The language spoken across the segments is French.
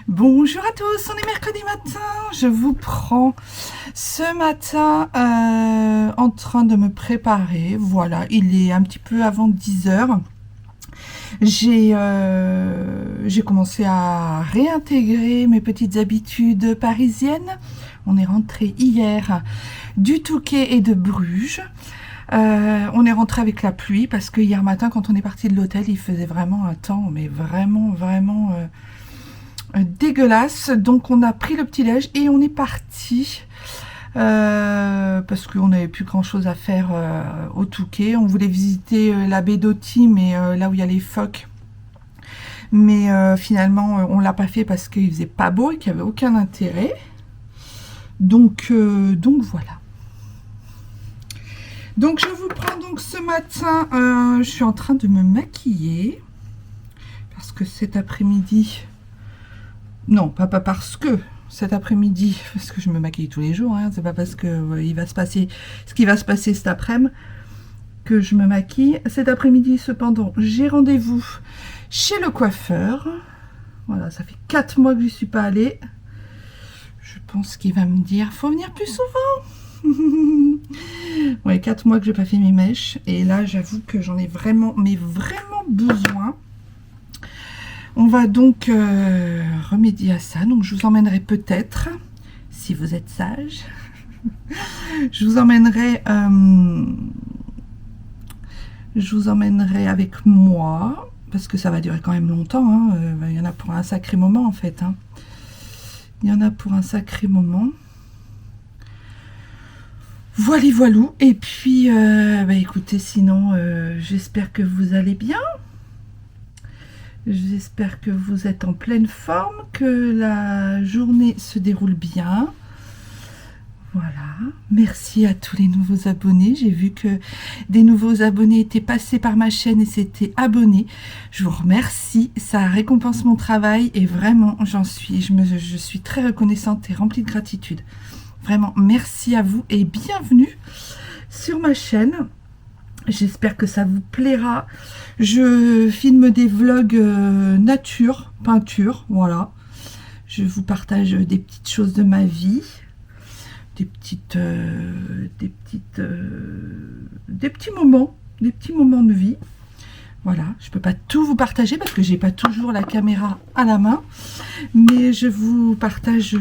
Bonjour à tous, on est mercredi matin, je vous prends ce matin en train de me préparer, voilà, il est un petit peu avant 10 heures. J'ai commencé à réintégrer mes petites habitudes parisiennes. On est rentré hier du Touquet et de Bruges. On est rentré avec la pluie parce que hier matin quand on est parti de l'hôtel il faisait vraiment un temps mais vraiment dégueulasse. Donc on a pris le petit déj et on est parti parce qu'on n'avait plus grand chose à faire au Touquet. On voulait visiter la baie d'Oti, mais là où il y a les phoques, mais finalement on l'a pas fait parce qu'il faisait pas beau et qu'il n'y avait aucun intérêt. Donc voilà. Donc je vous prends donc ce matin, je suis en train de me maquiller parce que cet après-midi, non pas parce que cet après-midi, parce que je me maquille tous les jours, hein, c'est pas parce que il va se passer ce qui va se passer cet après-midi que je me maquille. Cet après-midi cependant j'ai rendez-vous chez le coiffeur, voilà, ça fait 4 mois que je suis pas allée. Je pense qu'il va me dire faut venir plus souvent. Ouais, 4 mois que j'ai pas fait mes mèches et là j'avoue que j'en ai vraiment besoin. On va donc remédier à ça, donc je vous emmènerai peut-être, si vous êtes sage, je vous emmènerai avec moi parce que ça va durer quand même longtemps, hein. Il y en a pour un sacré moment en fait, hein. Il y en a pour un sacré moment. Voilà, voilou. Et puis, écoutez, sinon, j'espère que vous allez bien. J'espère que vous êtes en pleine forme, que la journée se déroule bien. Voilà. Merci à tous les nouveaux abonnés. J'ai vu que des nouveaux abonnés étaient passés par ma chaîne et s'étaient abonnés. Je vous remercie. Ça récompense mon travail et vraiment, je suis très reconnaissante et remplie de gratitude. Vraiment, merci à vous et bienvenue sur ma chaîne. J'espère que ça vous plaira. Je filme des vlogs nature, peinture, voilà. Je vous partage des petites choses de ma vie, des petits moments de vie. Voilà, je peux pas tout vous partager parce que j'ai pas toujours la caméra à la main, mais je vous partage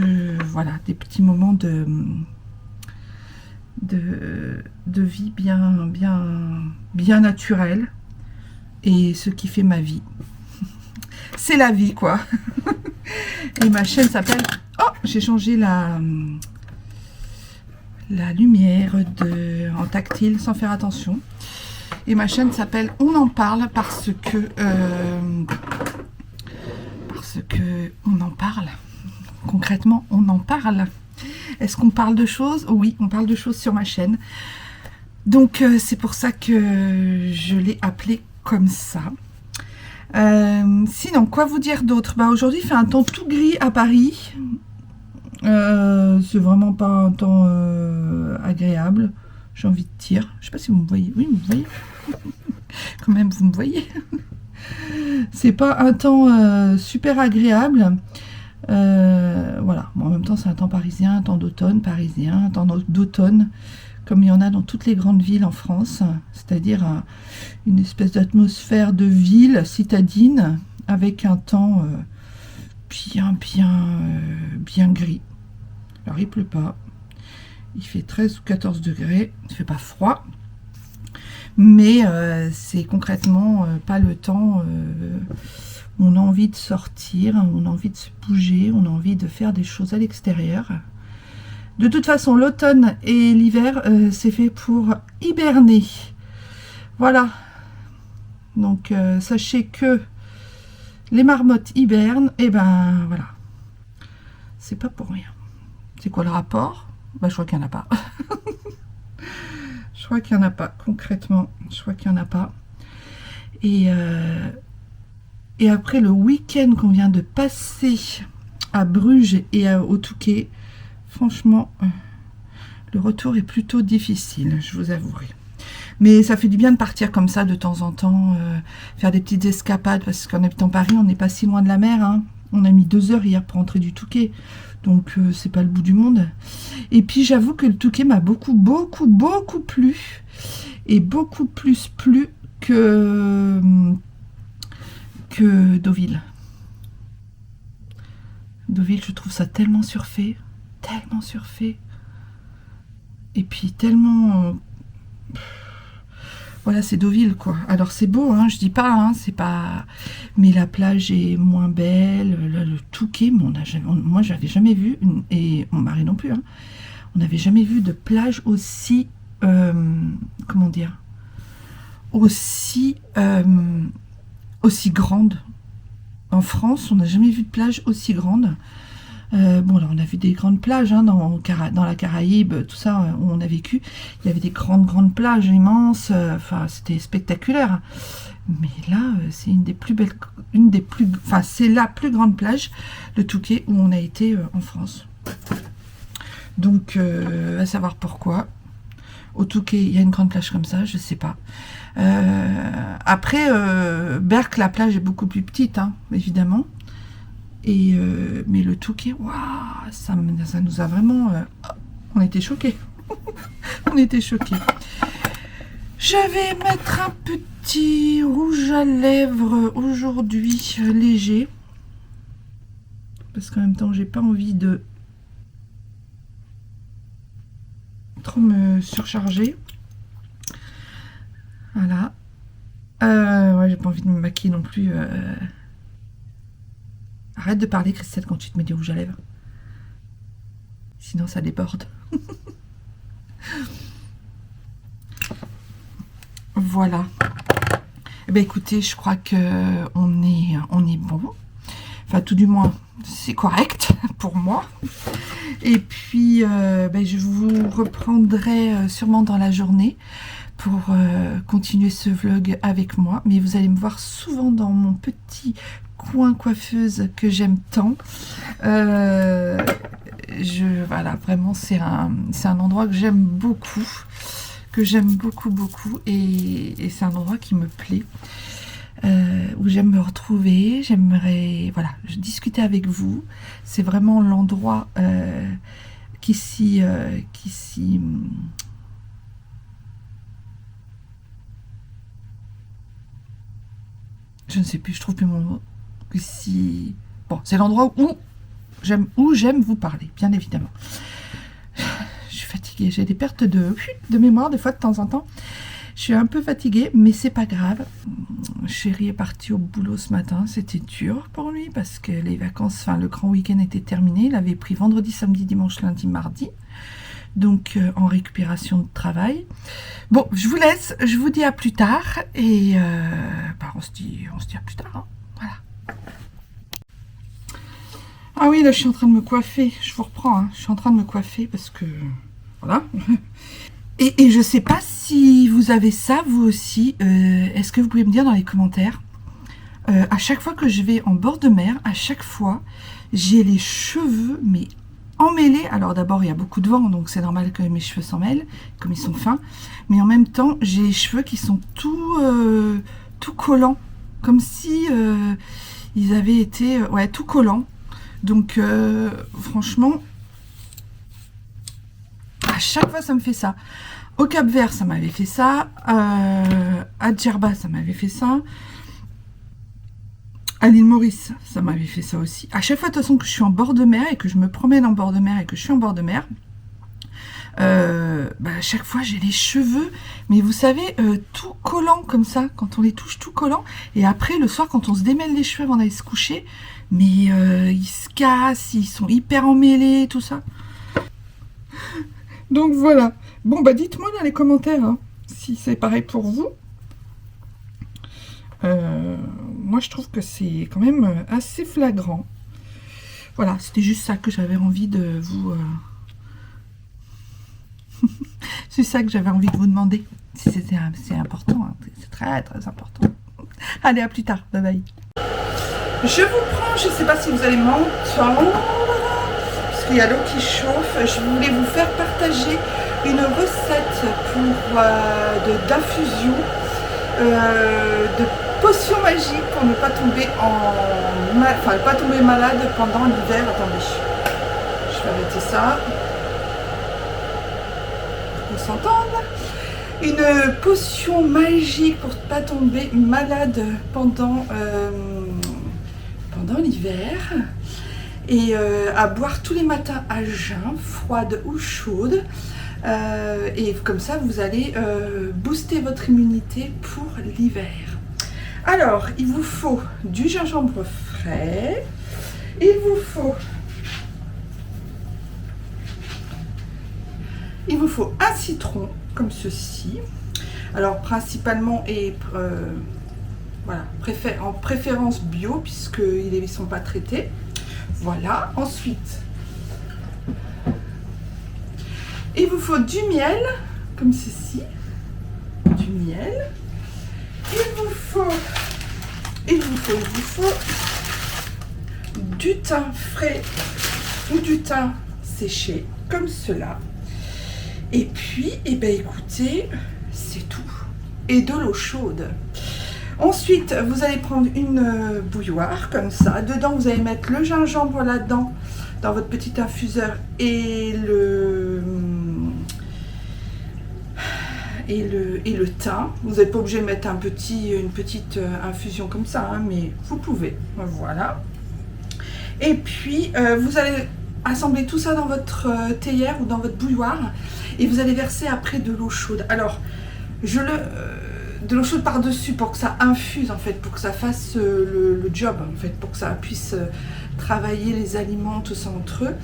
voilà, des petits moments de vie bien naturelle, et ce qui fait ma vie. C'est la vie quoi. Et ma chaîne s'appelle, oh, j'ai changé la lumière en tactile sans faire attention. Et ma chaîne s'appelle On en parle parce que on en parle. Concrètement, on en parle. Est-ce qu'on parle de choses? Oui, on parle de choses sur ma chaîne. Donc c'est pour ça que je l'ai appelé comme ça. Sinon, quoi vous dire d'autre? Aujourd'hui, il fait un temps tout gris à Paris. C'est vraiment pas un temps agréable. J'ai envie de dire. Je sais pas si vous me voyez. Oui, vous me voyez. Quand même, vous me voyez. C'est pas un temps super agréable. Voilà. Bon, en même temps, c'est un temps parisien, un temps d'automne parisien, un temps d'automne, comme il y en a dans toutes les grandes villes en France. C'est-à-dire une espèce d'atmosphère de ville citadine avec un temps bien gris. Alors, il pleut pas. Il fait 13 ou 14 degrés, il ne fait pas froid, mais c'est concrètement pas le temps où on a envie de sortir, on a envie de se bouger, on a envie de faire des choses à l'extérieur. De toute façon, l'automne et l'hiver, c'est fait pour hiberner. Voilà. Donc, sachez que les marmottes hibernent, et ben voilà. C'est pas pour rien. C'est quoi le rapport? Bah, je crois qu'il n'y en a pas. Je crois qu'il n'y en a pas, concrètement. Je crois qu'il n'y en a pas. Et après le week-end qu'on vient de passer à Bruges et au Touquet, franchement, le retour est plutôt difficile, je vous avouerai. Mais ça fait du bien de partir comme ça de temps en temps, faire des petites escapades, parce qu'en habitant Paris, on n'est pas si loin de la mer, hein. On a mis 2 heures hier pour rentrer du Touquet. Donc, c'est pas le bout du monde. Et puis, j'avoue que le Touquet m'a beaucoup plu. Et beaucoup plus plu que Deauville. Deauville, je trouve ça tellement surfait. Tellement surfait. Et puis, tellement... Voilà, c'est Deauville, quoi. Alors, c'est beau, hein, je dis pas, hein, c'est pas... Mais la plage est moins belle. Le Touquet, moi, j'avais jamais vu, et mon mari non plus, hein, on n'avait jamais vu de plage aussi... comment dire, aussi grande. En France, on n'a jamais vu de plage aussi grande. Bon, là, on a vu des grandes plages hein, dans la Caraïbe, tout ça, où on a vécu. Il y avait des grandes plages immenses. Enfin, c'était spectaculaire. Mais là, c'est une des plus belles, enfin, c'est la plus grande plage, le Touquet, où on a été en France. Donc, à savoir pourquoi. Au Touquet, il y a une grande plage comme ça, je sais pas. Après, Berck, la plage est beaucoup plus petite, hein, évidemment. Et mais le Touquet, waouh, ça nous a vraiment... on était choqués. On était choqués. Je vais mettre un petit rouge à lèvres aujourd'hui, léger. Parce qu'en même temps, j'ai pas envie de trop me surcharger. Voilà. Ouais, j'ai pas envie de me maquiller non plus. Arrête de parler, Christelle, quand tu te mets du rouge à lèvres. Sinon, ça déborde. Voilà. Eh bien, écoutez, je crois que on est bon. Enfin, tout du moins, c'est correct pour moi. Et puis, je vous reprendrai sûrement dans la journée pour continuer ce vlog avec moi. Mais vous allez me voir souvent dans mon petit coin coiffeuse que j'aime tant. Voilà, vraiment, c'est un endroit que j'aime beaucoup. Et c'est un endroit qui me plaît. Où j'aime me retrouver, j'aimerais discuter avec vous. C'est vraiment l'endroit qui s'y je ne sais plus, je trouve plus mon mot. Bon, c'est l'endroit où j'aime vous parler, bien évidemment. Je suis fatiguée, j'ai des pertes de mémoire des fois de temps en temps. Je suis un peu fatiguée, mais c'est pas grave. Chéri est parti au boulot ce matin. C'était dur pour lui parce que les vacances, enfin le grand week-end était terminé. Il avait pris vendredi, samedi, dimanche, lundi, mardi. Donc en récupération de travail. Bon, je vous laisse. Je vous dis à plus tard. Et on se dit à plus tard. Hein. Voilà. Ah oui, là je suis en train de me coiffer. Je vous reprends. Hein. Je suis en train de me coiffer parce que... Voilà. Et je ne sais pas si vous avez ça, vous aussi. Est-ce que vous pouvez me dire dans les commentaires à chaque fois que je vais en bord de mer, à chaque fois, j'ai les cheveux, mais emmêlés. Alors d'abord, il y a beaucoup de vent, donc c'est normal que mes cheveux s'en mêlent, comme ils sont fins. Mais en même temps, j'ai les cheveux qui sont tout collants. Comme si ils avaient été tout collants. Donc franchement... À chaque fois, ça me fait ça. Au Cap-Vert, ça m'avait fait ça. À Djerba, ça m'avait fait ça. À l'île Maurice, ça m'avait fait ça aussi. À chaque fois, de toute façon, que je suis en bord de mer et que je me promène en bord de mer et que je suis en bord de mer, à chaque fois, j'ai les cheveux, mais vous savez, tout collants comme ça, quand on les touche, tout collants. Et après, le soir, quand on se démêle les cheveux avant d'aller se coucher, mais ils se cassent, ils sont hyper emmêlés, tout ça. Donc voilà. Bon, dites-moi dans les commentaires hein, si c'est pareil pour vous. Moi, je trouve que c'est quand même assez flagrant. Voilà, c'était juste ça que j'avais envie de vous... c'est ça que j'avais envie de vous demander. Si c'est important, hein. C'est très très important. Allez, à plus tard. Bye bye. Je vous prends, je ne sais pas si vous allez m'entendre. Il y a l'eau qui chauffe. Je voulais vous faire partager une recette pour d'infusion de potion magique pour ne pas tomber pas tomber malade pendant l'hiver. Attendez, je vais arrêter ça pour qu'on s'entende. Une potion magique pour ne pas tomber malade pendant l'hiver et à boire tous les matins à jeun, froide ou chaude. Et comme ça, vous allez booster votre immunité pour l'hiver. Alors, il vous faut du gingembre frais. Il vous faut un citron comme ceci. Alors, principalement et voilà, en préférence bio puisqu'ils ne sont pas traités. Voilà. Ensuite, il vous faut du miel, comme ceci, du miel. Il vous faut du thym frais ou du thym séché, comme cela. Et puis, eh ben, écoutez, c'est tout. Et de l'eau chaude. Ensuite, vous allez prendre une bouilloire, comme ça. Dedans, vous allez mettre le gingembre là-dedans, dans votre petit infuseur, et le thym. Vous n'êtes pas obligé de mettre une petite infusion comme ça, hein, mais vous pouvez. Voilà. Et puis, vous allez assembler tout ça dans votre théière ou dans votre bouilloire et vous allez verser après de l'eau chaude. Alors, de l'eau chaude par-dessus pour que ça infuse, en fait, pour que ça fasse le job, en fait, pour que ça puisse travailler les aliments, tout ça entre eux.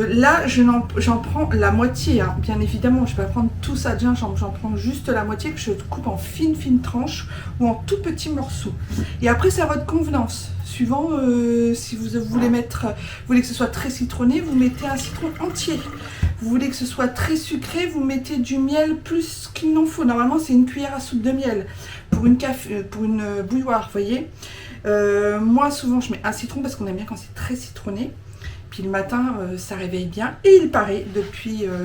Là, j'en prends la moitié, hein. Bien évidemment, je ne vais pas prendre tout ça de gingembre, j'en prends juste la moitié que je coupe en fines tranches ou en tout petits morceaux. Et après, c'est à votre convenance. Suivant, si vous voulez que ce soit très citronné, vous mettez un citron entier. Vous voulez que ce soit très sucré, vous mettez du miel plus qu'il n'en faut. Normalement, c'est une cuillère à soupe de miel pour une bouilloire, vous voyez. Moi, souvent, je mets un citron parce qu'on aime bien quand c'est très citronné. Puis le matin, ça réveille bien. Et il paraît,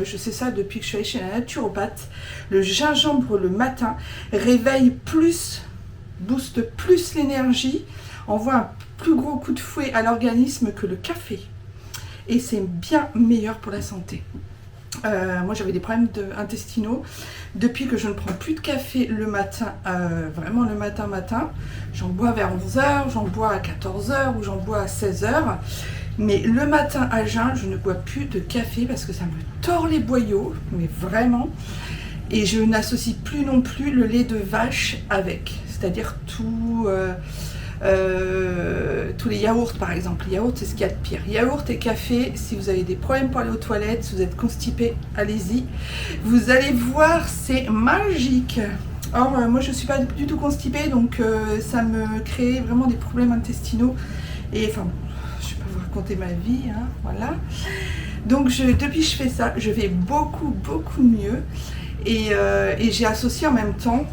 je sais ça depuis que je suis allée chez la naturopathe, le gingembre le matin réveille plus, booste plus l'énergie, envoie un plus gros coup de fouet à l'organisme que le café. Et c'est bien meilleur pour la santé. Moi, j'avais des problèmes intestinaux. Depuis que je ne prends plus de café le matin, vraiment le matin, j'en bois vers 11h, j'en bois à 14h ou j'en bois à 16h. Mais le matin à jeun, je ne bois plus de café parce que ça me tord les boyaux, mais vraiment. Et je n'associe plus non plus le lait de vache avec, c'est-à-dire tous les yaourts par exemple. Les yaourts, c'est ce qu'il y a de pire. Yaourt et café, si vous avez des problèmes pour aller aux toilettes, si vous êtes constipé, allez-y. Vous allez voir, c'est magique. Or, moi je ne suis pas du tout constipée, donc ça me crée vraiment des problèmes intestinaux. Et enfin, je peux vous raconter ma vie, hein, voilà. Donc depuis que je fais ça, je vais beaucoup mieux. Et j'ai associé en même temps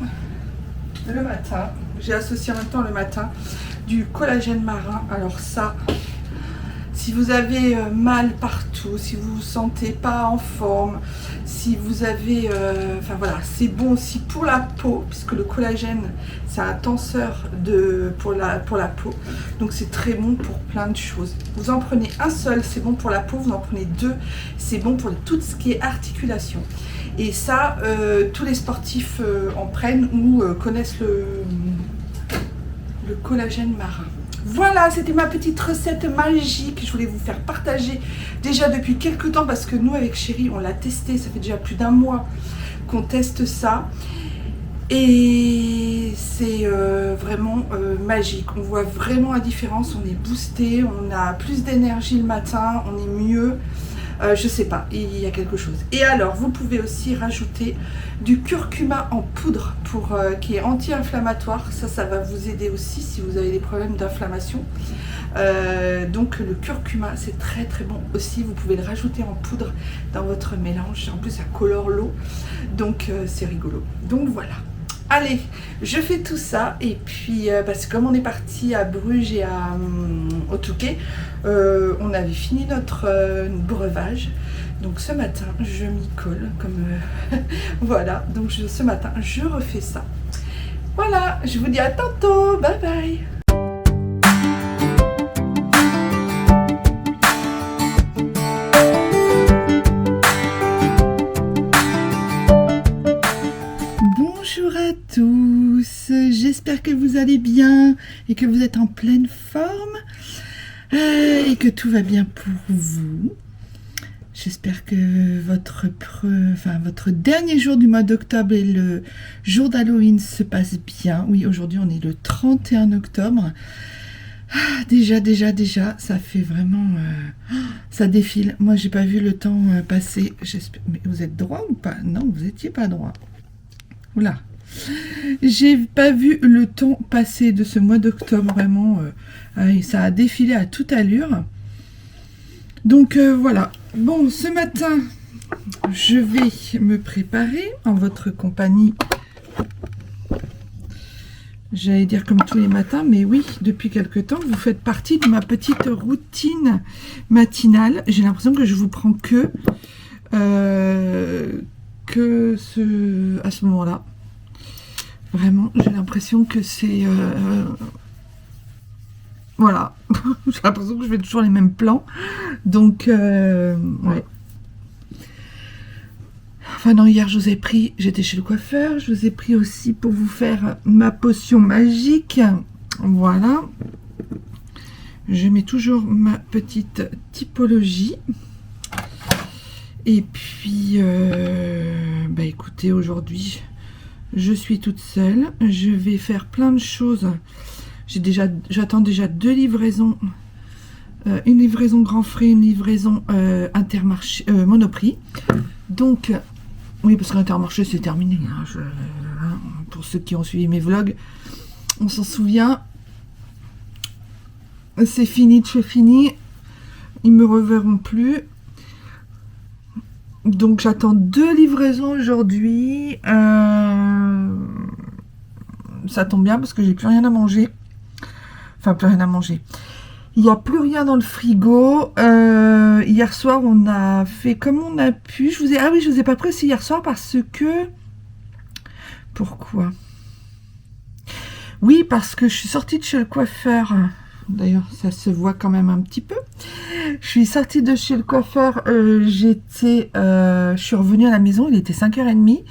le matin du collagène marin. Alors ça, si vous avez mal partout, si vous vous sentez pas en forme, si vous avez, enfin voilà, c'est bon aussi pour la peau, puisque le collagène c'est un tenseur pour la peau, donc c'est très bon pour plein de choses. Vous en prenez un seul, c'est bon pour la peau, vous en prenez deux, c'est bon pour tout ce qui est articulation. Et ça, tous les sportifs en prennent ou connaissent le collagène marin. Voilà, c'était ma petite recette magique. Je voulais vous faire partager déjà depuis quelques temps parce que nous, avec Chérie, on l'a testé. Ça fait déjà plus d'un mois qu'on teste ça. Et c'est vraiment magique. On voit vraiment la différence. On est boosté, on a plus d'énergie le matin, on est mieux. Je sais pas, il y a quelque chose. Et alors, vous pouvez aussi rajouter du curcuma en poudre qui est anti-inflammatoire. Ça va vous aider aussi si vous avez des problèmes d'inflammation. Donc le curcuma, c'est très bon aussi. Vous pouvez le rajouter en poudre dans votre mélange. En plus, ça colore l'eau. Donc c'est rigolo. Donc voilà. Allez, je fais tout ça et puis parce que comme on est parti à Bruges et au Touquet, on avait fini notre breuvage. Donc ce matin, je m'y colle comme voilà. Donc ce matin, je refais ça. Voilà, je vous dis à tantôt. Bye bye. Bonjour à tous, j'espère que vous allez bien et que vous êtes en pleine forme et que tout va bien pour vous. J'espère que votre dernier jour du mois d'octobre et le jour d'Halloween se passe bien. Oui, aujourd'hui on est le 31 octobre. Déjà, ça fait vraiment... ça défile. Moi, j'ai pas vu le temps passer. Mais vous êtes droit ou pas? Non, vous étiez pas droit. Oula. J'ai pas vu le temps passer de ce mois d'octobre, vraiment. Ça a défilé à toute allure. Donc, voilà. Bon, ce matin, je vais me préparer en votre compagnie. J'allais dire comme tous les matins, mais oui, depuis quelque temps, vous faites partie de ma petite routine matinale. J'ai l'impression que je vous prends à ce moment-là. Vraiment, j'ai l'impression que c'est... voilà, j'ai l'impression que je fais toujours les mêmes plans. Donc, ouais. Enfin non, hier je vous ai pris, j'étais chez le coiffeur, je vous ai pris aussi pour vous faire ma potion magique. Voilà. Je mets toujours ma petite typologie. Et puis, bah écoutez, aujourd'hui, je suis toute seule. Je vais faire plein de choses. J'attends déjà 2 livraisons. Une livraison Grand Frais, une livraison Intermarché, Monoprix. Donc, oui, parce qu'Intermarché, c'est terminé. Hein, pour ceux qui ont suivi mes vlogs, on s'en souvient. C'est fini de chez fini. Ils me reverront plus. Donc, j'attends 2 livraisons aujourd'hui. Ça tombe bien parce que j'ai plus rien à manger. Enfin, plus rien à manger. Il n'y a plus rien dans le frigo. Hier soir, on a fait comme on a pu. Ah oui, je vous ai pas précisé hier soir parce que... Pourquoi? Oui, parce que je suis sortie de chez le coiffeur. D'ailleurs, ça se voit quand même un petit peu. Je suis sortie de chez le coiffeur. Je suis revenue à la maison. Il était 5h30.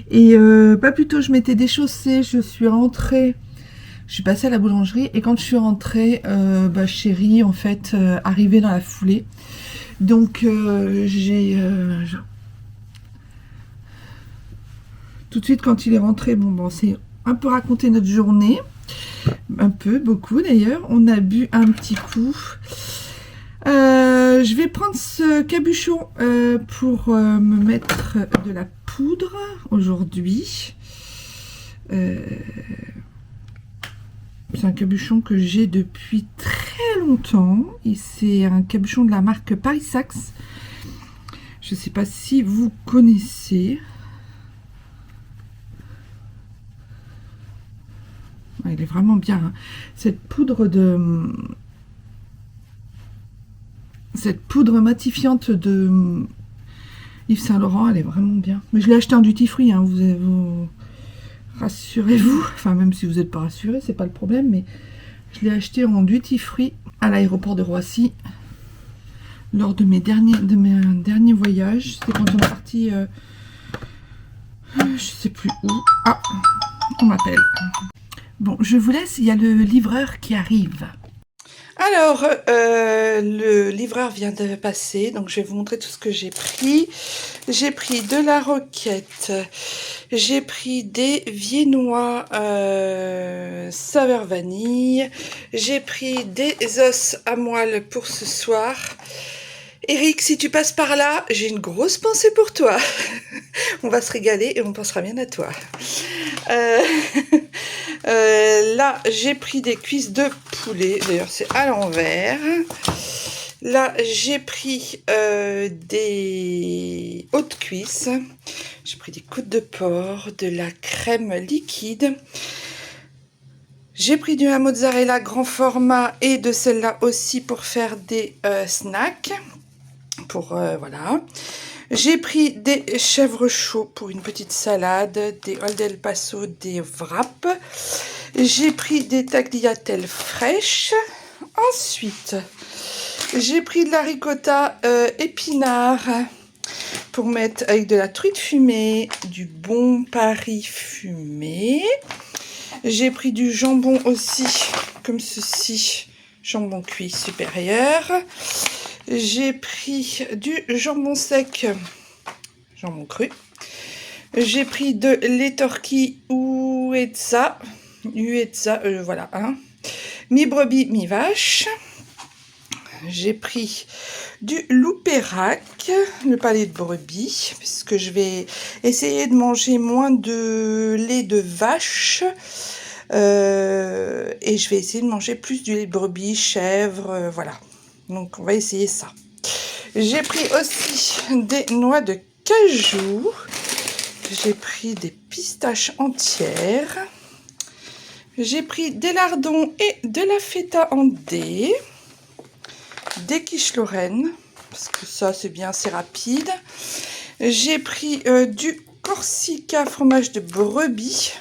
Et pas plus tôt, je m'étais déchaussée. Je suis rentrée... Je suis passée à la boulangerie et quand je suis rentrée, Chéri, en fait, arrivait dans la foulée. Donc, tout de suite, quand il est rentré, bon, c'est un peu raconter notre journée. Un peu, beaucoup d'ailleurs. On a bu un petit coup. Je vais prendre ce cabuchon pour me mettre de la poudre aujourd'hui. C'est un cabuchon que j'ai depuis très longtemps. Et c'est un cabuchon de la marque Paris Saxe. Je ne sais pas si vous connaissez. Ouais, il est vraiment bien. Hein. Cette poudre matifiante de Yves Saint Laurent, elle est vraiment bien. Mais je l'ai acheté en duty free. Hein. Vous rassurez-vous, enfin même si vous n'êtes pas rassuré, c'est pas le problème, mais je l'ai acheté en duty free à l'aéroport de Roissy lors de mes derniers voyages. C'était quand on est parti, je sais plus où. Ah, on m'appelle. Bon, je vous laisse, il y a le livreur qui arrive. Alors, le livreur vient de passer, donc je vais vous montrer tout ce que j'ai pris. J'ai pris de la roquette, j'ai pris des viennois saveur vanille, j'ai pris des os à moelle pour ce soir. Eric, si tu passes par là, j'ai une grosse pensée pour toi. On va se régaler et on pensera bien à toi. Là, j'ai pris des cuisses de poulet. D'ailleurs, c'est à l'envers. Là, j'ai pris des hautes cuisses. J'ai pris des côtes de porc, de la crème liquide. J'ai pris du mozzarella grand format et de celle-là aussi pour faire des snacks. Voilà. J'ai pris des chèvres chauds pour une petite salade, des Old El Paso, des wraps. J'ai pris des tagliatelles fraîches. Ensuite, j'ai pris de la ricotta épinard pour mettre avec de la truite fumée, du bon Paris fumé. J'ai pris du jambon aussi, comme ceci, jambon cuit supérieur. J'ai pris du jambon sec, jambon cru. J'ai pris de lait torquis Uezza, voilà, hein. Mi-brebis, mi-vache. J'ai pris du Loupérac, le palais de brebis, puisque je vais essayer de manger moins de lait de vache. Et je vais essayer de manger plus du lait de brebis, chèvre, voilà. Donc on va essayer ça. J'ai pris aussi des noix de cajou. J'ai pris des pistaches entières. J'ai pris des lardons et de la feta en dés. Des quiches Lorraine, parce que ça c'est bien, c'est rapide. J'ai pris du Corsica fromage de brebis.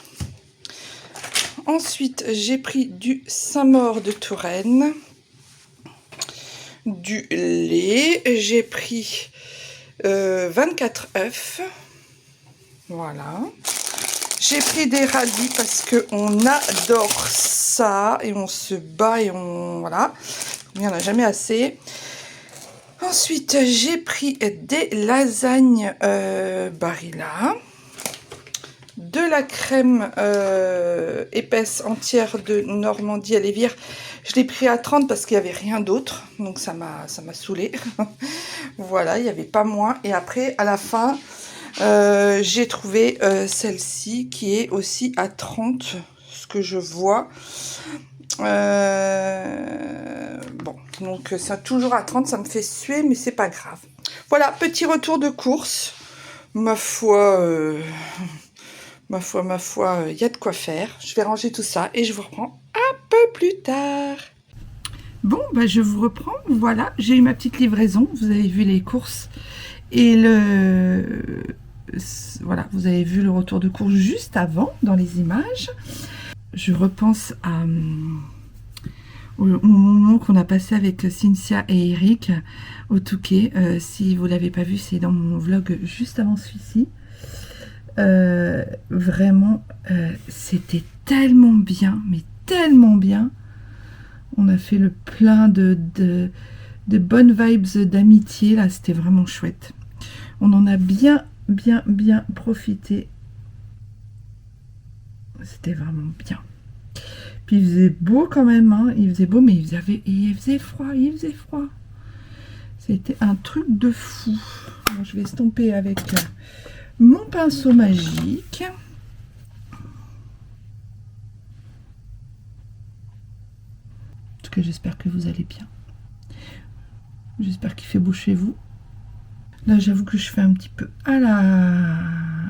Ensuite j'ai pris du Saint-Maur de Touraine, du lait. J'ai pris 24 œufs, voilà. J'ai pris des radis parce que on adore ça et on se bat et on voilà. Il n'y en a jamais assez. Ensuite, j'ai pris des lasagnes Barilla, de la crème épaisse entière de Normandie à Lévire. Je l'ai pris à 30 parce qu'il n'y avait rien d'autre, donc ça m'a saoulé. Voilà, il n'y avait pas moins. Et après, à la fin, j'ai trouvé celle-ci qui est aussi à 30, ce que je vois. Bon, donc ça toujours à 30, ça me fait suer, mais c'est pas grave. Voilà, petit retour de course. Ma foi, il y a de quoi faire. Je vais ranger tout ça et je vous reprends un peu plus tard. Bon, bah je vous reprends. Voilà, j'ai eu ma petite livraison. Vous avez vu les courses et voilà, vous avez vu le retour de course juste avant dans les images. Je repense au moment qu'on a passé avec Cynthia et Eric au Touquet. Si vous ne l'avez pas vu, c'est dans mon vlog juste avant celui-ci. Vraiment, c'était tellement bien, mais tellement bien. On a fait le plein de bonnes vibes d'amitié. Là, c'était vraiment chouette. On en a bien profité. C'était vraiment bien. Puis il faisait beau quand même, hein. Il faisait beau, mais il faisait froid. C'était un truc de fou. Alors, je vais estomper avec mon pinceau magique. En tout cas, j'espère que vous allez bien. J'espère qu'il fait beau chez vous. Là, j'avoue que je fais un petit peu à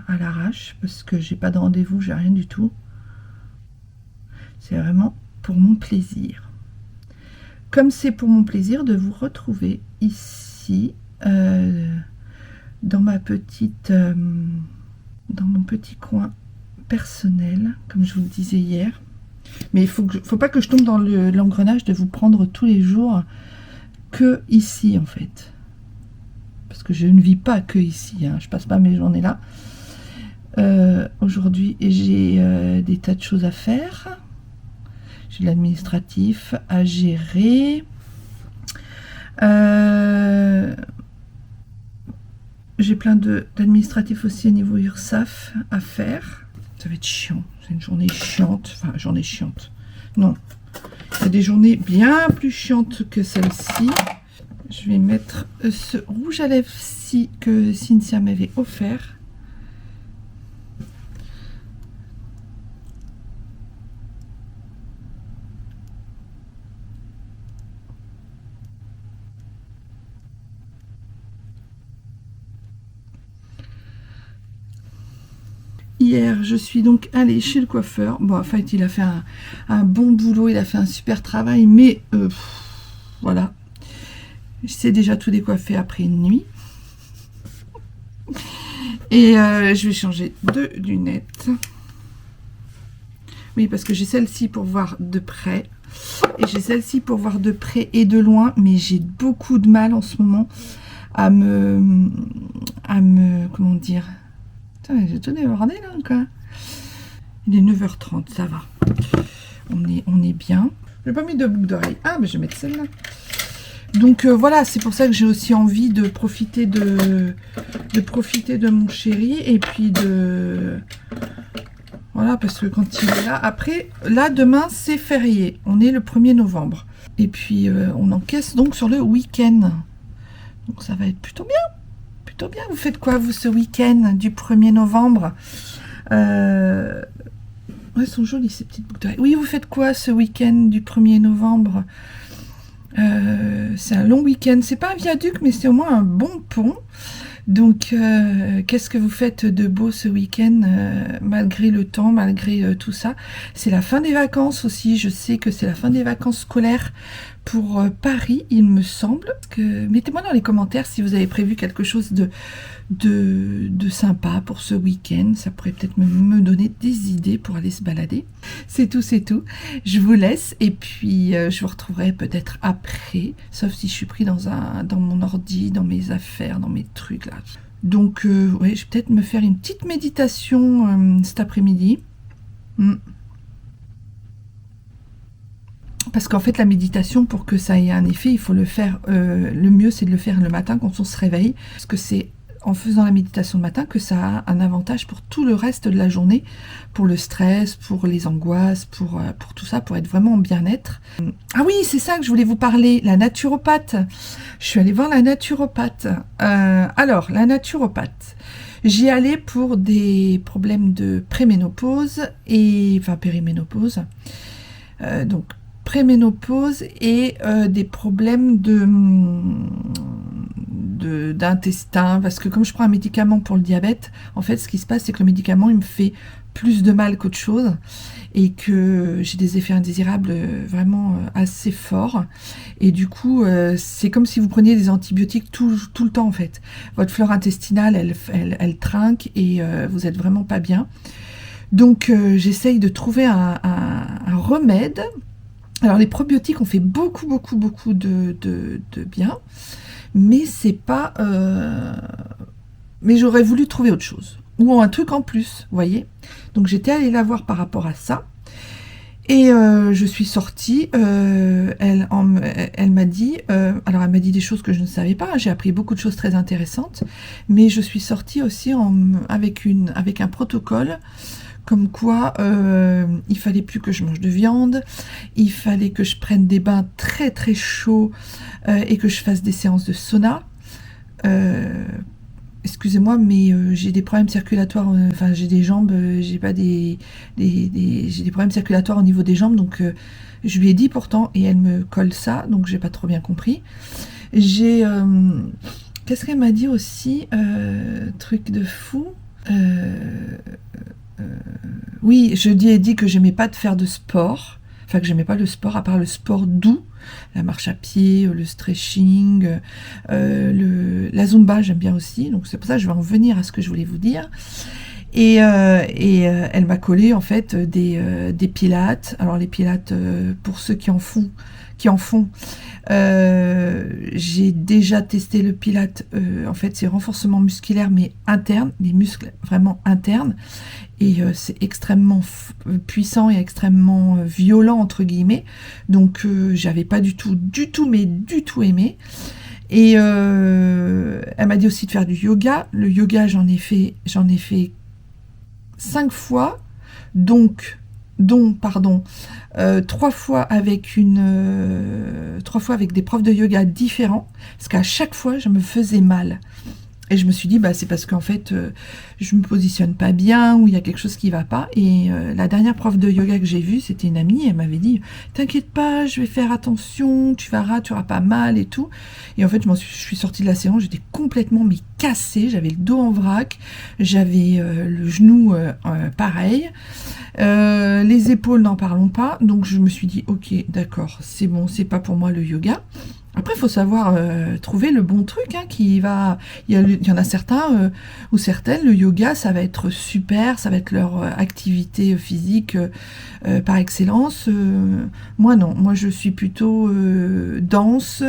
l'arrache parce que j'ai pas de rendez-vous, j'ai rien du tout. C'est vraiment pour mon plaisir. Comme c'est pour mon plaisir de vous retrouver ici dans mon petit coin personnel, comme je vous le disais hier. Mais il faut pas que je tombe dans l'engrenage de vous prendre tous les jours que ici en fait. Parce que je ne vis pas que ici, hein. Je passe pas mes journées là. Aujourd'hui, j'ai des tas de choses à faire. J'ai de l'administratif à gérer. J'ai plein d'administratifs aussi au niveau URSSAF à faire. Ça va être chiant. C'est une journée chiante. Enfin, journée chiante. Non. Il y a des journées bien plus chiantes que celle-ci. Je vais mettre ce rouge à lèvres-ci que Cynthia m'avait offert. Hier, je suis donc allée chez le coiffeur. Bon, en fait, il a fait un bon boulot, il a fait un super travail, mais voilà. Je sais déjà tout décoiffer après une nuit. Et je vais changer de lunettes. Oui, parce que j'ai celle-ci pour voir de près. Et j'ai celle-ci pour voir de près et de loin. Mais j'ai beaucoup de mal en ce moment à me comment dire. Putain, j'ai tout débordé là, quoi. Il est 9h30, ça va. On est bien. J'ai pas mis de boucle d'oreille. Ah, mais je vais mettre celle-là. Donc voilà, c'est pour ça que j'ai aussi envie de profiter de mon chéri. Et puis de... Voilà, parce que quand il est là... Après, là, demain, c'est férié. On est le 1er novembre. Et puis, on encaisse donc sur le week-end. Donc ça va être plutôt bien. Plutôt bien. Vous faites quoi, vous, ce week-end du 1er novembre? Ouais, elles sont jolies, ces petites boucles d'oreilles. Oui, vous faites quoi, ce week-end du 1er novembre? C'est un long week-end. C'est pas un viaduc, mais c'est au moins un bon pont. Donc, qu'est-ce que vous faites de beau ce week-end, malgré le temps, malgré tout ça? C'est la fin des vacances aussi. Je sais que c'est la fin des vacances scolaires pour Paris, il me semble. Mettez-moi dans les commentaires si vous avez prévu quelque chose de sympa pour ce week-end. Ça pourrait peut-être me donner des idées pour aller se balader. C'est tout, c'est tout. Je vous laisse et puis je vous retrouverai peut-être après, sauf si je suis pris dans mon ordi, dans mes affaires, dans mes trucs là. Donc ouais, je vais peut-être me faire une petite méditation cet après-midi. Parce qu'en fait, la méditation, pour que ça ait un effet, il faut le faire, le mieux c'est de le faire le matin quand on se réveille, parce que c'est en faisant la méditation le matin que ça a un avantage pour tout le reste de la journée, pour le stress, pour les angoisses, pour tout ça, pour être vraiment en bien-être. Ah oui, c'est ça que je voulais vous parler, la naturopathe. Je suis allée voir la naturopathe. Alors, la naturopathe, j'y allais pour des problèmes de préménopause, enfin périménopause, donc préménopause et des problèmes d'intestin, parce que comme je prends un médicament pour le diabète, en fait ce qui se passe c'est que le médicament il me fait plus de mal qu'autre chose et que j'ai des effets indésirables vraiment assez forts et du coup c'est comme si vous preniez des antibiotiques tout le temps en fait. Votre flore intestinale elle trinque et vous êtes vraiment pas bien. Donc j'essaye de trouver un remède. Alors les probiotiques ont fait beaucoup de bien, mais c'est pas... Mais j'aurais voulu trouver autre chose, ou un truc en plus, vous voyez. Donc j'étais allée la voir par rapport à ça, et je suis sortie, elle m'a dit... alors elle m'a dit des choses que je ne savais pas, j'ai appris beaucoup de choses très intéressantes, mais je suis sortie aussi avec un protocole, comme quoi il fallait plus que je mange de viande, il fallait que je prenne des bains très chauds et que je fasse des séances de sauna. Excusez-moi, mais j'ai des problèmes circulatoires, enfin j'ai des jambes, j'ai pas j'ai des problèmes circulatoires au niveau des jambes, donc je lui ai dit pourtant, et elle me colle ça, donc j'ai pas trop bien compris. Qu'est-ce qu'elle m'a dit aussi, truc de fou, oui, je lui ai dit que j'aimais pas de faire de sport, enfin que j'aimais pas le sport, à part le sport doux, la marche à pied, le stretching, la zumba j'aime bien aussi, donc c'est pour ça que je vais en venir à ce que je voulais vous dire. Et elle m'a collé en fait des pilates. Alors les pilates, pour ceux qui en font, j'ai déjà testé le pilate. En fait c'est renforcement musculaire mais interne, les muscles vraiment internes, et c'est extrêmement puissant et extrêmement violent entre guillemets, donc j'avais pas du tout aimé. Et elle m'a dit aussi de faire du yoga. Le yoga j'en ai fait 5 fois, dont 3 fois avec des profs de yoga différents, parce qu'à chaque fois je me faisais mal. Et je me suis dit, bah, c'est parce qu'en fait, je me positionne pas bien, ou il y a quelque chose qui va pas. Et la dernière prof de yoga que j'ai vue, c'était une amie, elle m'avait dit, t'inquiète pas, je vais faire attention, tu verras, tu auras pas mal et tout. Et en fait, je suis sortie de la séance, j'étais complètement cassée, j'avais le dos en vrac, j'avais le genou pareil, les épaules, n'en parlons pas. Donc je me suis dit, ok, d'accord, c'est bon, c'est pas pour moi le yoga. Après, il faut savoir trouver le bon truc qui va. Il y en a certains ou certaines, le yoga, ça va être super, ça va être leur activité physique par excellence. Moi, non. Moi, je suis plutôt danse,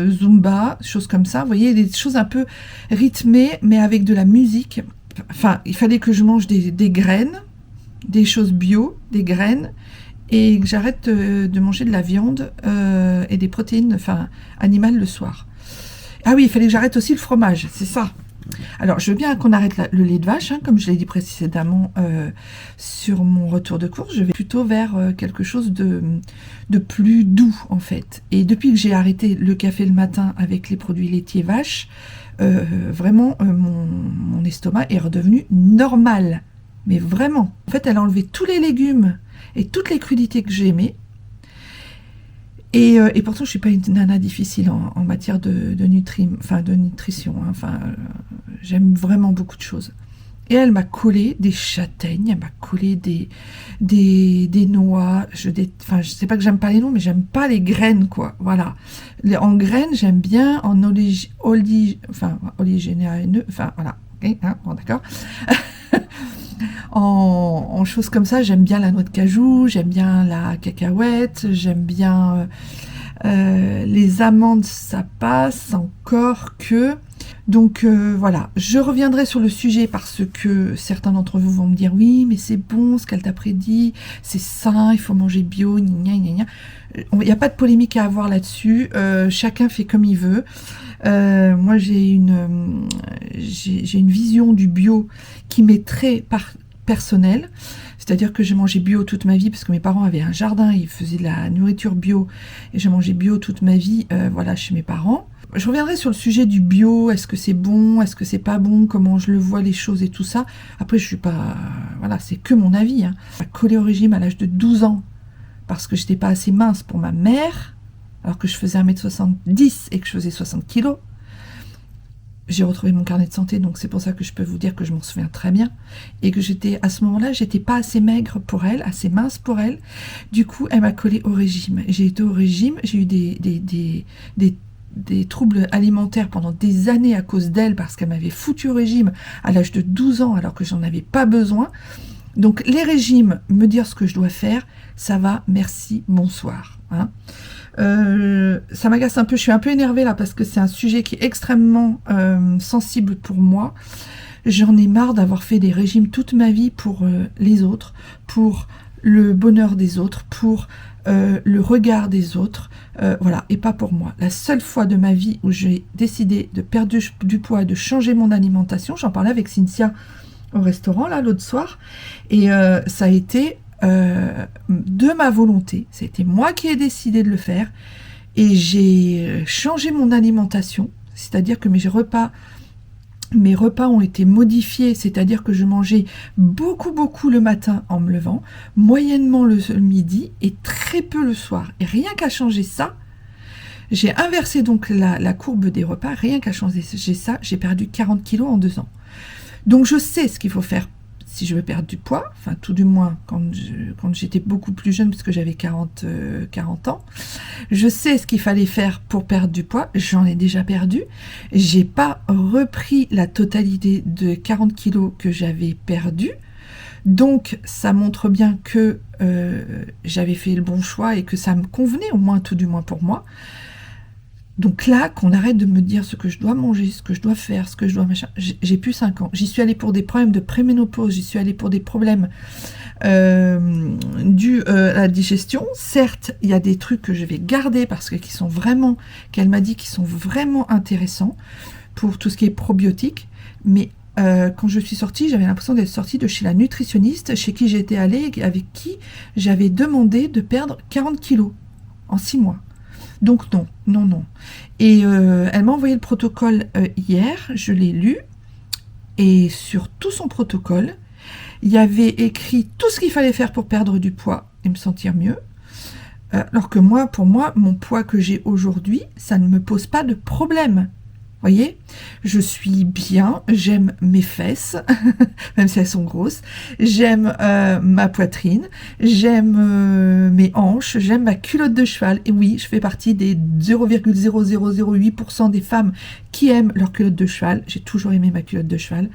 zumba, choses comme ça. Vous voyez, des choses un peu rythmées, mais avec de la musique. Enfin, il fallait que je mange des graines, des choses bio, des graines, et que j'arrête de manger de la viande et des protéines animales le soir. Ah oui, il fallait que j'arrête aussi le fromage, c'est ça. Alors, je veux bien qu'on arrête le lait de vache, comme je l'ai dit précédemment sur mon retour de course. Je vais plutôt vers quelque chose de plus doux, en fait. Et depuis que j'ai arrêté le café le matin avec les produits laitiers vaches, vraiment, mon estomac est redevenu normal. Mais vraiment. En fait, elle a enlevé tous les légumes et toutes les crudités que j'aimais. Et pourtant, je ne suis pas une nana difficile en matière de nutrition. J'aime vraiment beaucoup de choses. Et elle m'a collé des châtaignes, elle m'a collé des noix. Je sais pas que j'aime pas les noix, mais j'aime pas les graines, quoi. Voilà. En graines, j'aime bien en oligénérineux. Enfin, voilà. Okay, bon, d'accord. En choses comme ça, j'aime bien la noix de cajou, j'aime bien la cacahuète, j'aime bien les amandes, ça passe encore que... Donc voilà, je reviendrai sur le sujet parce que certains d'entre vous vont me dire oui, mais c'est bon ce qu'elle t'a prédit, c'est sain, il faut manger bio, gna gna gna. Il n'y a pas de polémique à avoir là-dessus, chacun fait comme il veut. Moi j'ai une vision du bio qui m'est très personnelle, c'est-à-dire que j'ai mangé bio toute ma vie parce que mes parents avaient un jardin, ils faisaient de la nourriture bio et j'ai mangé bio toute ma vie voilà, chez mes parents. Je reviendrai sur le sujet du bio, est-ce que c'est bon, est-ce que c'est pas bon, comment je le vois les choses et tout ça. Après je suis pas... Voilà, c'est que mon avis. J'ai collé au régime à l'âge de 12 ans parce que j'étais pas assez mince pour ma mère, alors que je faisais 1m70 et que je faisais 60 kilos. J'ai retrouvé mon carnet de santé, donc c'est pour ça que je peux vous dire que je m'en souviens très bien. Et que à ce moment-là, j'étais pas assez maigre pour elle, assez mince pour elle. Du coup, elle m'a collé au régime. J'ai été au régime, j'ai eu des troubles alimentaires pendant des années à cause d'elle, parce qu'elle m'avait foutu au régime à l'âge de 12 ans, alors que j'en avais pas besoin. Donc les régimes, me dire ce que je dois faire, ça va, merci, bonsoir. Ça m'agace un peu, je suis un peu énervée là parce que c'est un sujet qui est extrêmement sensible pour moi. J'en ai marre d'avoir fait des régimes toute ma vie pour les autres, pour le bonheur des autres, pour le regard des autres, voilà, et pas pour moi. La seule fois de ma vie où j'ai décidé de perdre du poids et de changer mon alimentation, j'en parlais avec Cynthia au restaurant là l'autre soir, et ça a été de ma volonté, c'était moi qui ai décidé de le faire, et j'ai changé mon alimentation, c'est-à-dire que mes repas ont été modifiés, c'est-à-dire que je mangeais beaucoup le matin en me levant, moyennement le midi et très peu le soir, et rien qu'à changer ça, j'ai inversé donc la courbe des repas, rien qu'à changer ça, j'ai perdu 40 kilos en 2 ans. Donc je sais ce qu'il faut faire si je veux perdre du poids, enfin tout du moins quand j'étais beaucoup plus jeune, puisque j'avais 40 ans, je sais ce qu'il fallait faire pour perdre du poids, j'en ai déjà perdu, j'ai pas repris la totalité de 40 kilos que j'avais perdu, donc ça montre bien que j'avais fait le bon choix et que ça me convenait, au moins tout du moins pour moi. Donc là, qu'on arrête de me dire ce que je dois manger, ce que je dois faire, ce que je dois machin. J'ai plus 5 ans. J'y suis allée pour des problèmes de préménopause, j'y suis allée pour des problèmes dus à la digestion. Certes, il y a des trucs que je vais garder parce que qu'elle m'a dit qui sont vraiment intéressants pour tout ce qui est probiotique. Mais quand je suis sortie, j'avais l'impression d'être sortie de chez la nutritionniste, chez qui j'étais allée, avec qui j'avais demandé de perdre 40 kilos en 6 mois. Donc non. Et elle m'a envoyé le protocole hier, je l'ai lu, et sur tout son protocole, il y avait écrit tout ce qu'il fallait faire pour perdre du poids et me sentir mieux. Alors que pour moi, mon poids que j'ai aujourd'hui, ça ne me pose pas de problème. Voyez, je suis bien, j'aime mes fesses, même si elles sont grosses, j'aime ma poitrine, j'aime mes hanches, j'aime ma culotte de cheval. Et oui, je fais partie des 0,0008% des femmes qui aiment leur culotte de cheval. J'ai toujours aimé ma culotte de cheval.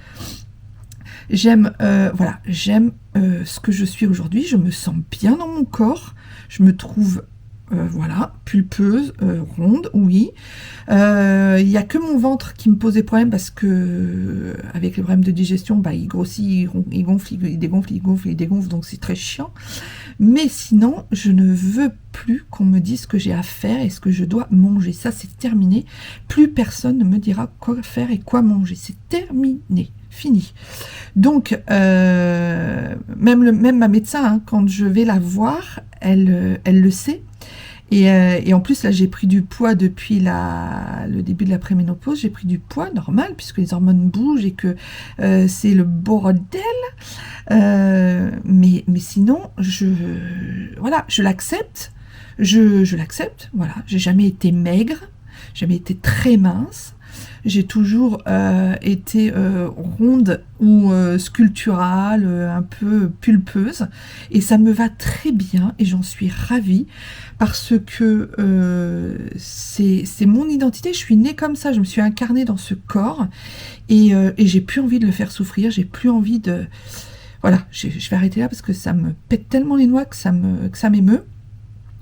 J'aime voilà, j'aime ce que je suis aujourd'hui, je me sens bien dans mon corps, je me trouve voilà, pulpeuse, ronde, oui. Il n'y a que mon ventre qui me posait problème parce que avec les problèmes de digestion, bah, il grossit, il gonfle, il dégonfle, il gonfle, il dégonfle, donc c'est très chiant. Mais sinon, je ne veux plus qu'on me dise ce que j'ai à faire et ce que je dois manger. Ça, c'est terminé. Plus personne ne me dira quoi faire et quoi manger. C'est terminé. Fini. Donc, même ma médecin, hein, quand je vais la voir, elle le sait. Et en plus, là, j'ai pris du poids depuis le début de la préménopause. J'ai pris du poids normal, puisque les hormones bougent et que c'est le bordel. Mais sinon, voilà, je l'accepte. Je l'accepte, voilà. J'ai jamais été maigre, jamais été très mince. J'ai toujours été ronde ou sculpturale, un peu pulpeuse, et ça me va très bien, et j'en suis ravie, parce que c'est mon identité, je suis née comme ça, je me suis incarnée dans ce corps, et j'ai plus envie de le faire souffrir, j'ai plus envie de... Voilà, je vais arrêter là, parce que ça me pète tellement les noix que ça m'émeut.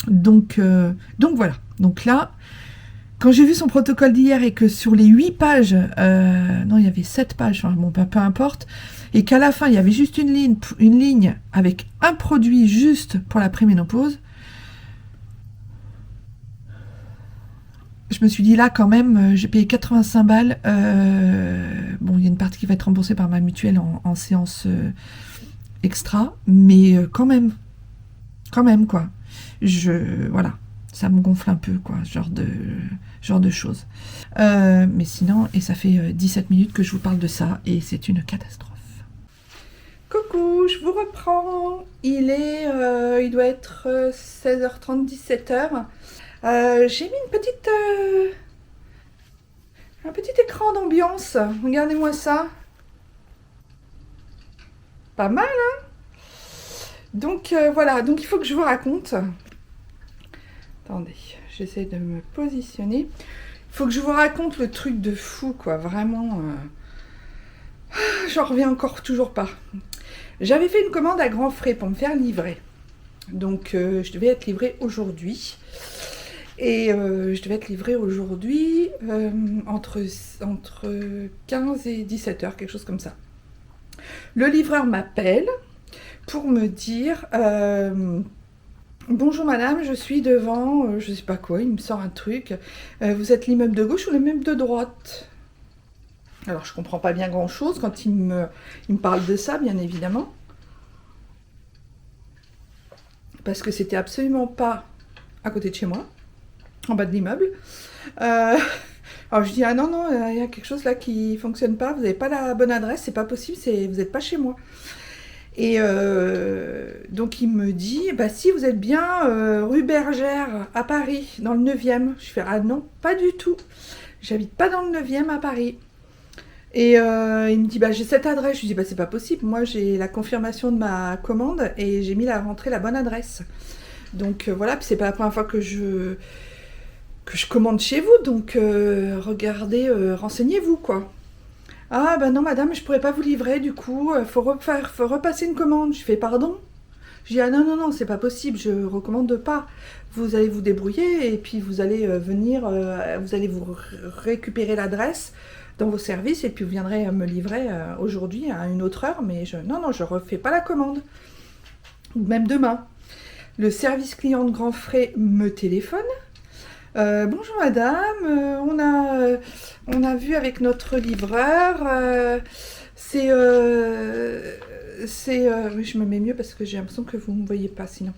Donc voilà, donc là... Quand j'ai vu son protocole d'hier et que sur les 8 pages, non, il y avait 7 pages, enfin, bon, peu importe, et qu'à la fin, il y avait juste une ligne avec un produit juste pour la préménopause, je me suis dit là, quand même, j'ai payé 85 balles. Bon, il y a une partie qui va être remboursée par ma mutuelle en séance extra, mais quand même, quoi. Voilà. Ça me gonfle un peu, quoi, genre de choses. Mais sinon, et ça fait 17 minutes que je vous parle de ça, et c'est une catastrophe. Coucou, je vous reprends. Il doit être 16h30, 17h. J'ai mis un petit écran d'ambiance. Regardez-moi ça. Pas mal, hein? Donc voilà, donc il faut que je vous raconte. Attendez, j'essaie de me positionner. Il faut que je vous raconte le truc de fou, quoi. Vraiment, j'en reviens encore toujours pas. J'avais fait une commande à grands frais pour me faire livrer. Donc, je devais être livrée aujourd'hui. Et je devais être livrée aujourd'hui entre 15 et 17 heures, quelque chose comme ça. Le livreur m'appelle pour me dire... Bonjour madame, je suis devant, je sais pas quoi, il me sort un truc. Vous êtes l'immeuble de gauche ou l'immeuble de droite? Alors je comprends pas bien grand chose quand il me parle de ça, bien évidemment. Parce que c'était absolument pas à côté de chez moi, en bas de l'immeuble. Alors je dis, ah non, il y a quelque chose là qui fonctionne pas, vous n'avez pas la bonne adresse, c'est pas possible, vous n'êtes pas chez moi. Et donc il me dit, bah si vous êtes bien rue Bergère à Paris, dans le 9e. Je fais, ah non, pas du tout. J'habite pas dans le 9e à Paris. Et il me dit, bah j'ai cette adresse. Je lui dis, bah c'est pas possible. Moi j'ai la confirmation de ma commande et j'ai mis la bonne adresse. Donc voilà, puis c'est pas la première fois que je commande chez vous. Donc regardez, renseignez-vous quoi. Ah bah non madame, je pourrais pas vous livrer du coup, faut repasser une commande. Je fais pardon. Je dis ah non, c'est pas possible, je recommande pas. Vous allez vous débrouiller et puis vous allez venir, vous allez vous récupérer l'adresse dans vos services et puis vous viendrez me livrer aujourd'hui à une autre heure, mais non, je refais pas la commande. Ou même demain. Le service client de grands frais me téléphone. Bonjour madame, on a vu avec notre livreur, oui, je me mets mieux parce que j'ai l'impression que vous ne me voyez pas sinon.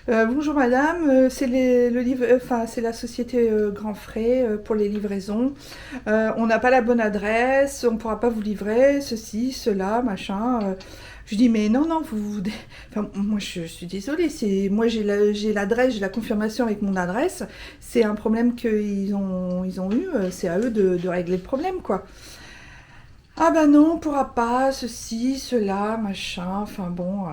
Bonjour madame, c'est la société Grand Frais pour les livraisons. On n'a pas la bonne adresse, on ne pourra pas vous livrer, ceci, cela, machin. Je dis, mais non, non, enfin, moi je suis désolée, moi j'ai l'adresse, j'ai la confirmation avec mon adresse, c'est un problème ils ont eu, c'est à eux de régler le problème, quoi. Ah bah non, on pourra pas, ceci, cela, machin, enfin bon.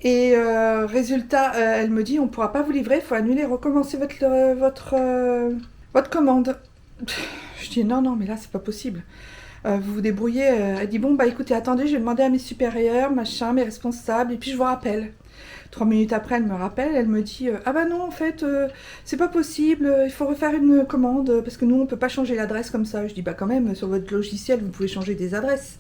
Et résultat, elle me dit, on pourra pas vous livrer, il faut annuler, recommencer votre commande. Je dis, non, non, mais là, c'est pas possible. Vous vous débrouillez. Elle dit, bon, bah écoutez, attendez, je vais demander à mes supérieurs, machin, mes responsables, et puis je vous rappelle. 3 minutes après, elle me rappelle, elle me dit, ah bah non, en fait, c'est pas possible, il faut refaire une commande, parce que nous, on peut pas changer l'adresse comme ça. Je dis, bah quand même, sur votre logiciel, vous pouvez changer des adresses.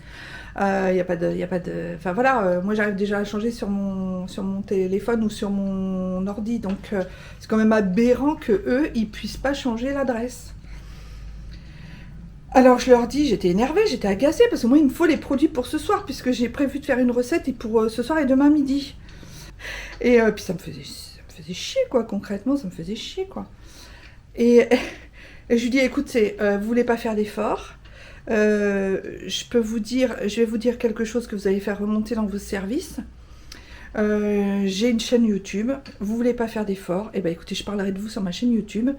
Il y a pas de, y a pas de... Enfin voilà, moi j'arrive déjà à changer sur mon téléphone ou sur mon ordi, donc c'est quand même aberrant que eux, ils puissent pas changer l'adresse. Alors je leur dis, j'étais énervée, j'étais agacée, parce que moi il me faut les produits pour ce soir, puisque j'ai prévu de faire une recette et pour ce soir et demain midi. Et puis ça me faisait chier, quoi, concrètement, ça me faisait chier, quoi. Et, et je lui dis, écoutez, vous voulez pas faire d'efforts, je vais vous dire quelque chose que vous allez faire remonter dans vos services. J'ai une chaîne YouTube, vous voulez pas faire d'efforts, et ben écoutez, je parlerai de vous sur ma chaîne YouTube.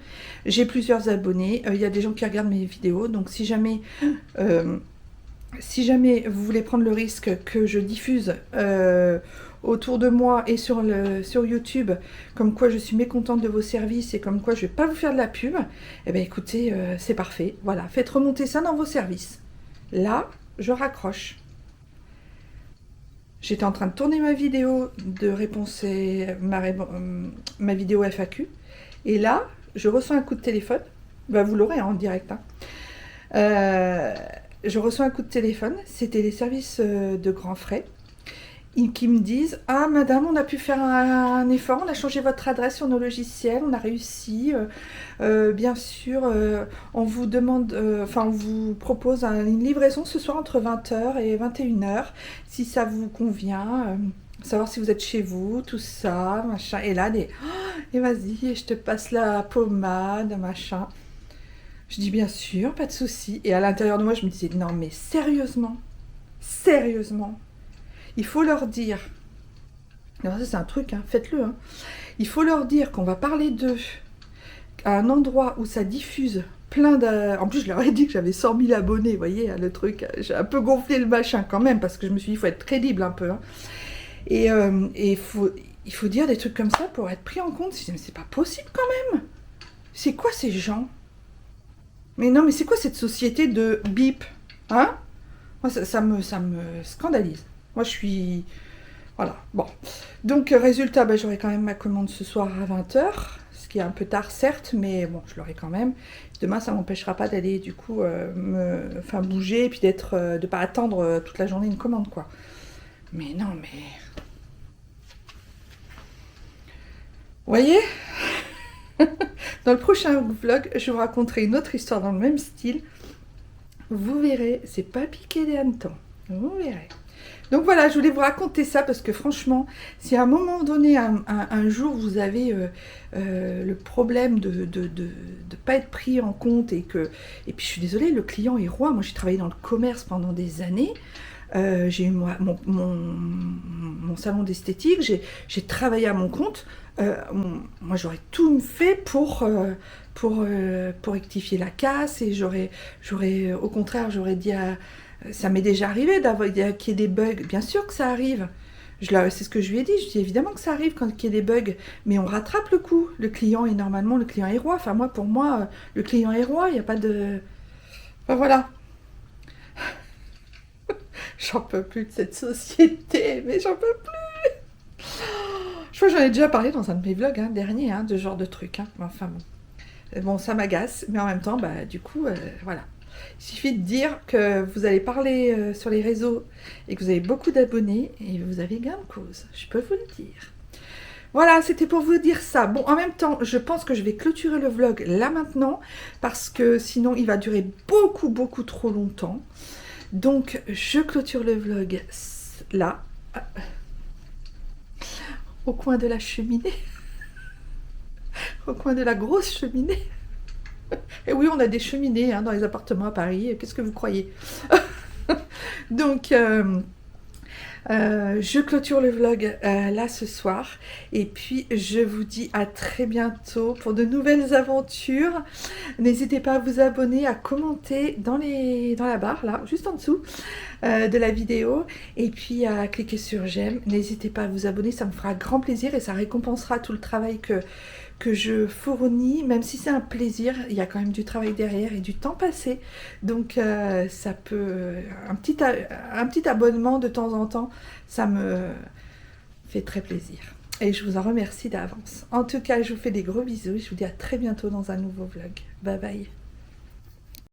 J'ai plusieurs abonnés, il y a des gens qui regardent mes vidéos, donc si jamais vous voulez prendre le risque que je diffuse autour de moi et sur YouTube, comme quoi je suis mécontente de vos services et comme quoi je vais pas vous faire de la pub, eh bien écoutez, c'est parfait. Voilà, faites remonter ça dans vos services. Là, je raccroche. J'étais en train de tourner ma vidéo de réponse, ma vidéo FAQ, et là, je reçois un coup de téléphone. Bah, vous l'aurez en direct. Hein. Je reçois un coup de téléphone, c'était les services de grands frais, qui me disent, ah madame, on a pu faire un effort, on a changé votre adresse sur nos logiciels, on a réussi, bien sûr, on vous demande, on vous propose une livraison ce soir entre 20h et 21h, si ça vous convient, savoir si vous êtes chez vous, tout ça, machin, et là, et vas-y, je te passe la pommade, machin. Je dis bien sûr, pas de souci. Et à l'intérieur de moi, je me disais, non mais sérieusement, il faut leur dire, alors ça c'est un truc, hein, faites-le, hein. Il faut leur dire qu'on va parler d'eux à un endroit où ça diffuse plein de... En plus, je leur ai dit que j'avais 100 000 abonnés, vous voyez, le truc, j'ai un peu gonflé le machin quand même, parce que je me suis dit, il faut être crédible un peu, hein. Et il faut dire des trucs comme ça pour être pris en compte. Je dis, mais c'est pas possible quand même. C'est quoi ces gens? Mais non, mais c'est quoi cette société de bip? Hein? Moi, ça me scandalise. Moi, je suis... Voilà, bon. Donc, résultat, bah, j'aurai quand même ma commande ce soir à 20h, ce qui est un peu tard, certes, mais bon, je l'aurai quand même. Demain, ça ne m'empêchera pas d'aller, du coup, bouger, et puis de ne pas attendre toute la journée une commande, quoi. Mais non, mais... Vous voyez? Dans le prochain vlog, je vous raconterai une autre histoire dans le même style. Vous verrez, c'est pas piqué des hannetons. Vous verrez. Donc voilà, je voulais vous raconter ça parce que franchement, si à un moment donné, un jour, vous avez le problème de pas être pris en compte et puis je suis désolée, le client est roi. Moi, j'ai travaillé dans le commerce pendant des années. J'ai eu mon salon d'esthétique, j'ai travaillé à mon compte. Moi, j'aurais tout fait pour rectifier la casse et au contraire, j'aurais dit ça m'est déjà arrivé qu'il y ait des bugs. Bien sûr que ça arrive. C'est ce que je lui ai dit. Je dis évidemment que ça arrive quand il y a des bugs, mais on rattrape le coup. Le client est roi. Enfin, pour moi, le client est roi. Il n'y a pas de... Enfin, voilà. J'en peux plus de cette société, mais j'en peux plus. Je crois que j'en ai déjà parlé dans un de mes vlogs dernier, de ce genre de truc. Enfin bon, ça m'agace, mais en même temps, bah du coup, voilà. Il suffit de dire que vous allez parler sur les réseaux et que vous avez beaucoup d'abonnés et vous avez gain de cause. Je peux vous le dire. Voilà, c'était pour vous dire ça. Bon, en même temps, je pense que je vais clôturer le vlog là maintenant parce que sinon, il va durer beaucoup, beaucoup trop longtemps. Donc, je clôture le vlog là, au coin de la cheminée, au coin de la grosse cheminée. Et oui, on a des cheminées dans les appartements à Paris, qu'est-ce que vous croyez? Donc, Je clôture le vlog là ce soir et puis je vous dis à très bientôt pour de nouvelles aventures. N'hésitez pas à vous abonner, à commenter dans la barre là, juste en dessous de la vidéo et puis à cliquer sur j'aime. N'hésitez pas à vous abonner, ça me fera grand plaisir et ça récompensera tout le travail que je fournis, même si c'est un plaisir, il y a quand même du travail derrière et du temps passé, donc ça peut, un petit abonnement de temps en temps, ça me fait très plaisir. Et je vous en remercie d'avance. En tout cas, je vous fais des gros bisous et je vous dis à très bientôt dans un nouveau vlog. Bye bye.